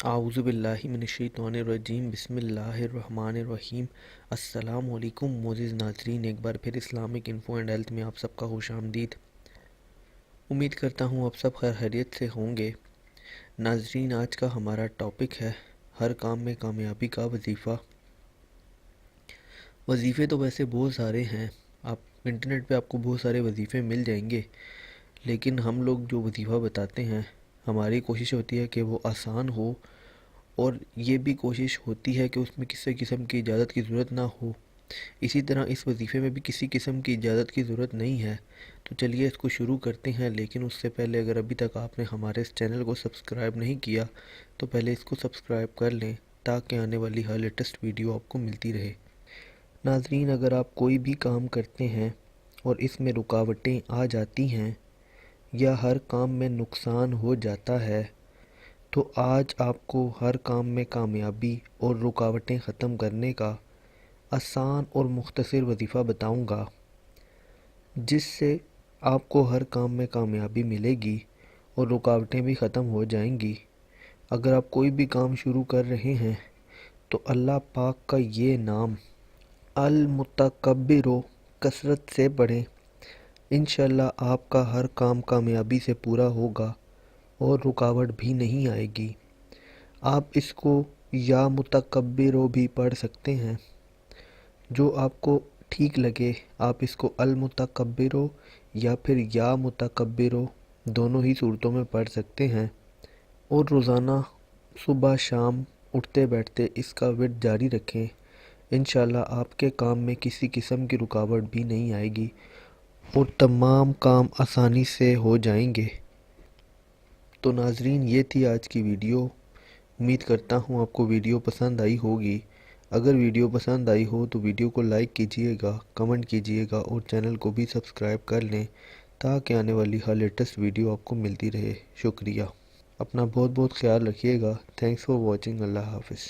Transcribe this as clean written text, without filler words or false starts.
اعوذ باللہ من الشیطان الرجیم بسم اللہ الرحمن الرحیم۔ السلام علیکم معزز ناظرین، ایک بار پھر اسلامک انفو اینڈ ہیلتھ میں آپ سب کا خوش آمدید۔ امید کرتا ہوں آپ سب خیر خیریت سے ہوں گے۔ ناظرین، آج کا ہمارا ٹاپک ہے ہر کام میں کامیابی کا وظیفہ۔ وظیفے تو ویسے بہت سارے ہیں، آپ انٹرنیٹ پہ آپ کو بہت سارے وظیفے مل جائیں گے، لیکن ہم لوگ جو وظیفہ بتاتے ہیں ہماری کوشش ہوتی ہے کہ وہ آسان ہو، اور یہ بھی کوشش ہوتی ہے کہ اس میں کسی قسم کی اجازت کی ضرورت نہ ہو۔ اسی طرح اس وظیفے میں بھی کسی قسم کی اجازت کی ضرورت نہیں ہے۔ تو چلیے اس کو شروع کرتے ہیں، لیکن اس سے پہلے اگر ابھی تک آپ نے ہمارے اس چینل کو سبسکرائب نہیں کیا تو پہلے اس کو سبسکرائب کر لیں تاکہ آنے والی ہر لیٹسٹ ویڈیو آپ کو ملتی رہے۔ ناظرین، اگر آپ کوئی بھی کام کرتے ہیں اور اس میں رکاوٹیں آ جاتی ہیں یا ہر کام میں نقصان ہو جاتا ہے، تو آج آپ کو ہر کام میں کامیابی اور رکاوٹیں ختم کرنے کا آسان اور مختصر وظیفہ بتاؤں گا، جس سے آپ کو ہر کام میں کامیابی ملے گی اور رکاوٹیں بھی ختم ہو جائیں گی۔ اگر آپ کوئی بھی کام شروع کر رہے ہیں تو اللہ پاک کا یہ نام المتکبر کثرت سے پڑھیں، انشاءاللہ آپ کا ہر کام کامیابی سے پورا ہوگا اور رکاوٹ بھی نہیں آئے گی۔ آپ اس کو یا متکبرو بھی پڑھ سکتے ہیں، جو آپ کو ٹھیک لگے۔ آپ اس کو المتکبرو یا پھر یا متکبرو دونوں ہی صورتوں میں پڑھ سکتے ہیں، اور روزانہ صبح شام اٹھتے بیٹھتے اس کا ورد جاری رکھیں۔ انشاءاللہ آپ کے کام میں کسی قسم کی رکاوٹ بھی نہیں آئے گی اور تمام کام آسانی سے ہو جائیں گے۔ تو ناظرین، یہ تھی آج کی ویڈیو۔ امید کرتا ہوں آپ کو ویڈیو پسند آئی ہوگی۔ اگر ویڈیو پسند آئی ہو تو ویڈیو کو لائک کیجئے گا، کمنٹ کیجئے گا اور چینل کو بھی سبسکرائب کر لیں تاکہ آنے والی ہر لیٹسٹ ویڈیو آپ کو ملتی رہے۔ شکریہ۔ اپنا بہت بہت خیال رکھیے گا۔ Thanks for watching. اللہ حافظ۔